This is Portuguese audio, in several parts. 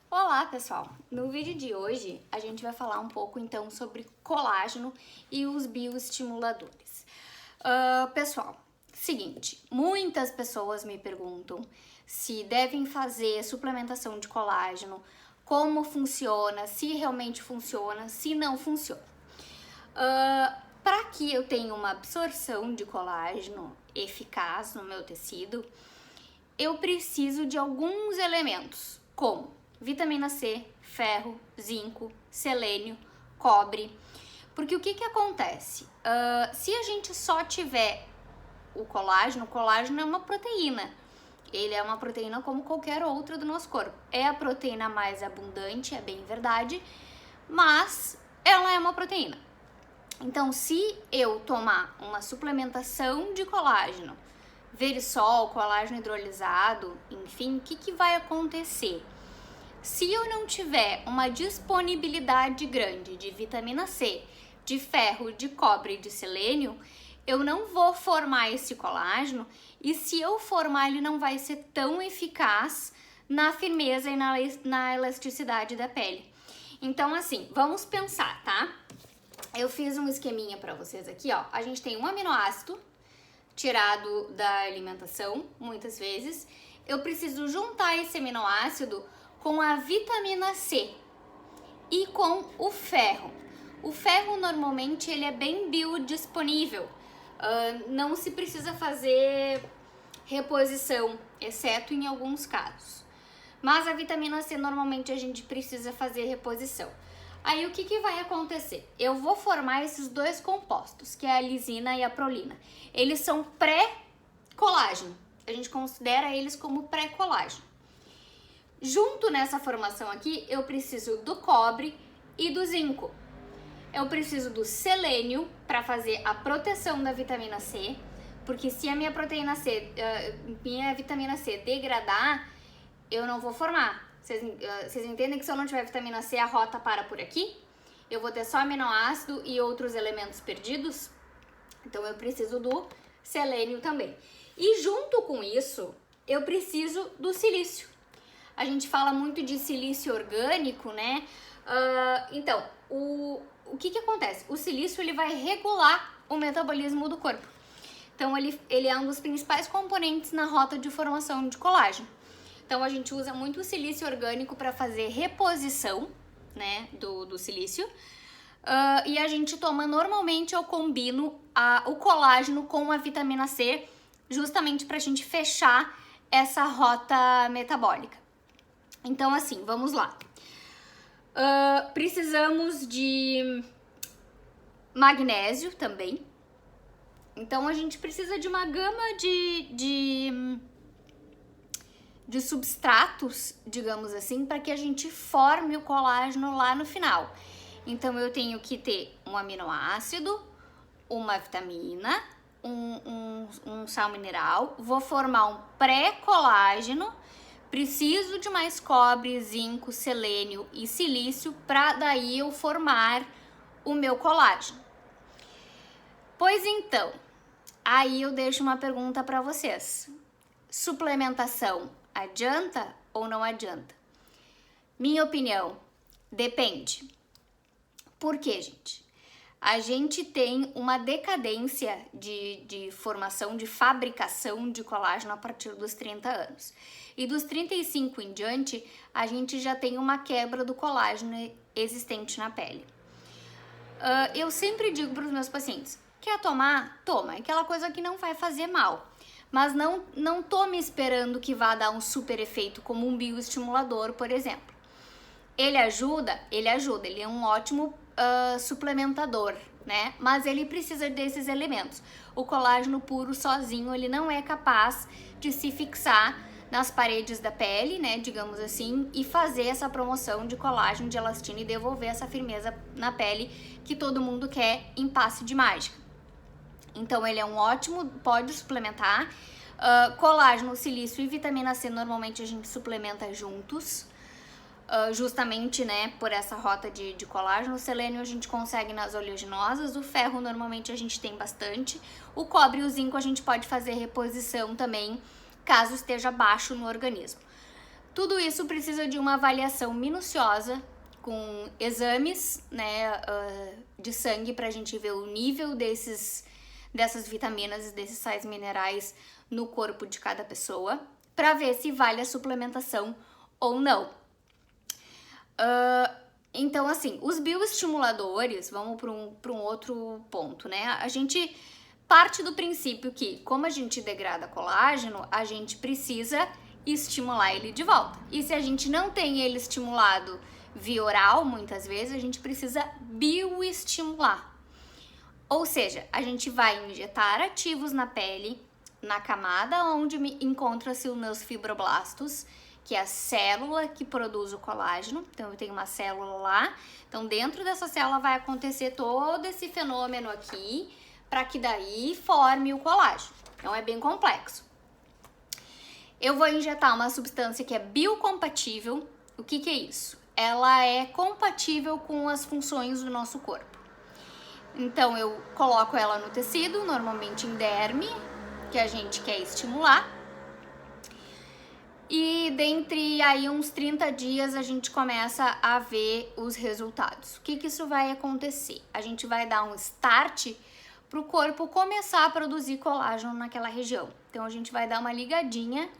Olá, pessoal! No vídeo de hoje a gente vai falar um pouco então sobre colágeno e os bioestimuladores. Pessoal, seguinte, muitas pessoas me perguntam se devem fazer suplementação de colágeno, como funciona, se realmente funciona, se não funciona. Para que eu tenha uma absorção de colágeno eficaz no meu tecido, eu preciso de alguns elementos, como vitamina C, ferro, zinco, selênio, cobre. Porque o que acontece? Se a gente só tiver o colágeno é uma proteína. Ele é uma proteína como qualquer outra do nosso corpo. É a proteína mais abundante, é bem verdade, mas ela é uma proteína. Então, se eu tomar uma suplementação de colágeno, Verisol, colágeno hidrolisado, enfim, o que vai acontecer? Se eu não tiver uma disponibilidade grande de vitamina C, de ferro, de cobre e de selênio, eu não vou formar esse colágeno e se eu formar ele não vai ser tão eficaz na firmeza e na elasticidade da pele. Então assim, vamos pensar, tá? Eu fiz um esqueminha para vocês aqui, ó. A gente tem um aminoácido tirado da alimentação, muitas vezes. Eu preciso juntar esse aminoácido com a vitamina C e com o ferro. O ferro normalmente ele é bem biodisponível, não se precisa fazer reposição, exceto em alguns casos. Mas a vitamina C normalmente a gente precisa fazer reposição. Aí o que vai acontecer? Eu vou formar esses dois compostos, que é a lisina e a prolina. Eles são pré-colágeno, a gente considera eles como pré-colágeno. Junto nessa formação aqui, eu preciso do cobre e do zinco. Eu preciso do selênio para fazer a proteção da vitamina C, porque se a minha vitamina C degradar, eu não vou formar. Vocês entendem que se eu não tiver vitamina C, a rota para por aqui? Eu vou ter só aminoácido e outros elementos perdidos. Então, eu preciso do selênio também. E junto com isso, eu preciso do silício. A gente fala muito de silício orgânico, né? Então, o que acontece? O silício ele vai regular o metabolismo do corpo. Então, ele é um dos principais componentes na rota de formação de colágeno. Então, a gente usa muito o silício orgânico para fazer reposição, né, do silício. E a gente toma, normalmente, eu combino o colágeno com a vitamina C, justamente para a gente fechar essa rota metabólica. Então, assim, vamos lá. Precisamos de magnésio também. Então, a gente precisa de uma gama de substratos, digamos assim, para que a gente forme o colágeno lá no final. Então, eu tenho que ter um aminoácido, uma vitamina, um sal mineral, vou formar um pré-colágeno, preciso de mais cobre, zinco, selênio e silício para daí eu formar o meu colágeno. Pois então, aí eu deixo uma pergunta para vocês. Suplementação adianta ou não adianta? Minha opinião, depende. Por quê, gente? A gente tem uma decadência de formação, de fabricação de colágeno a partir dos 30 anos. E dos 35 em diante, a gente já tem uma quebra do colágeno existente na pele. Eu sempre digo para os meus pacientes, quer tomar? Toma, é aquela coisa que não vai fazer mal. Mas não tome esperando que vá dar um super efeito como um bioestimulador, por exemplo. Ele ajuda, ele é um ótimo suplementador, né? Mas ele precisa desses elementos. O colágeno puro sozinho, ele não é capaz de se fixar nas paredes da pele, né, digamos assim, e fazer essa promoção de colágeno, de elastina e devolver essa firmeza na pele que todo mundo quer em passe de mágica. Então, ele é um ótimo, pode suplementar. Colágeno, silício e vitamina C, normalmente a gente suplementa juntos. Justamente, né, por essa rota de colágeno. O selênio a gente consegue nas oleaginosas, o ferro normalmente a gente tem bastante, o cobre e o zinco a gente pode fazer reposição também, caso esteja baixo no organismo. Tudo isso precisa de uma avaliação minuciosa, com exames, né, de sangue para a gente ver o nível dessas vitaminas e desses sais minerais no corpo de cada pessoa, para ver se vale a suplementação ou não. Então, assim, os bioestimuladores, vamos para um outro ponto, né? A gente parte do princípio que, como a gente degrada colágeno, a gente precisa estimular ele de volta. E se a gente não tem ele estimulado via oral, muitas vezes, a gente precisa bioestimular. Ou seja, a gente vai injetar ativos na pele, na camada onde encontra-se os meus fibroblastos, que é a célula que produz o colágeno. Então, eu tenho uma célula lá. Então, dentro dessa célula vai acontecer todo esse fenômeno aqui, para que daí forme o colágeno. Então, é bem complexo. Eu vou injetar uma substância que é biocompatível. O que que é isso? Ela é compatível com as funções do nosso corpo. Então, eu coloco ela no tecido, normalmente em derme, que a gente quer estimular. E dentre aí uns 30 dias a gente começa a ver os resultados. O que que isso vai acontecer? A gente vai dar um start para o corpo começar a produzir colágeno naquela região. Então a gente vai dar uma ligadinha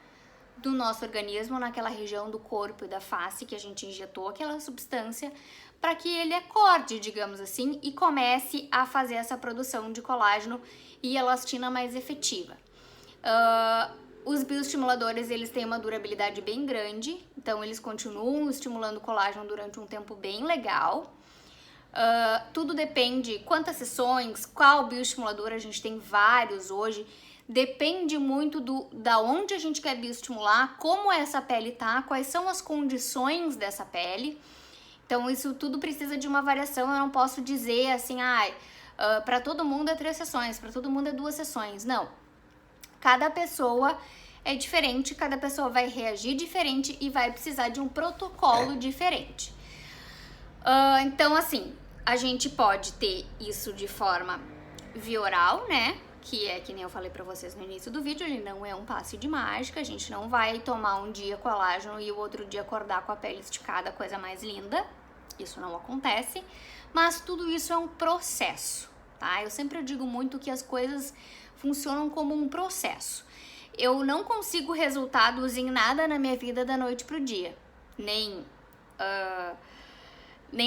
do nosso organismo naquela região do corpo e da face que a gente injetou aquela substância, para que ele acorde, digamos assim, e comece a fazer essa produção de colágeno e elastina mais efetiva. Os bioestimuladores, eles têm uma durabilidade bem grande, então eles continuam estimulando o colágeno durante um tempo bem legal. Tudo depende quantas sessões, qual bioestimulador, a gente tem vários hoje, depende muito da onde a gente quer bioestimular, como essa pele tá, quais são as condições dessa pele. Então isso tudo precisa de uma variação, eu não posso dizer assim, para todo mundo é 3 sessões, para todo mundo é 2 sessões, não. Cada pessoa é diferente, cada pessoa vai reagir diferente e vai precisar de um protocolo diferente. Então, assim, a gente pode ter isso de forma via oral, né? Que é que nem eu falei pra vocês no início do vídeo, ele não é um passe de mágica, a gente não vai tomar um dia colágeno e o outro dia acordar com a pele esticada, coisa mais linda. Isso não acontece, mas tudo isso é um processo, tá? Eu sempre digo muito que as coisas funcionam como um processo. Eu não consigo resultados em nada na minha vida da noite pro dia. Nem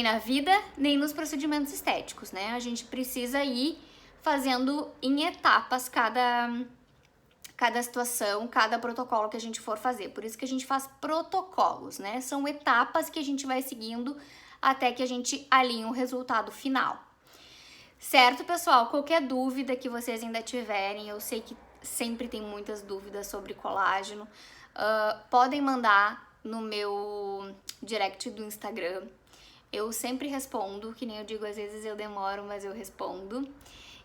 na vida, nem nos procedimentos estéticos, né? A gente precisa ir fazendo em etapas cada situação, cada protocolo que a gente for fazer. Por isso que a gente faz protocolos, né? São etapas que a gente vai seguindo até que a gente alinhe o resultado final. Certo, pessoal? Qualquer dúvida que vocês ainda tiverem, eu sei que sempre tem muitas dúvidas sobre colágeno, podem mandar no meu direct do Instagram. Eu sempre respondo, que nem eu digo, às vezes eu demoro, mas eu respondo.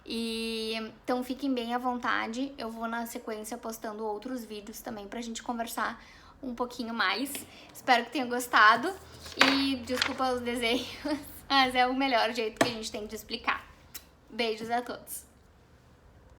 Então fiquem bem à vontade, eu vou na sequência postando outros vídeos também pra gente conversar um pouquinho mais. Espero que tenham gostado e desculpa os desenhos, mas é o melhor jeito que a gente tem de explicar. Beijos a todos!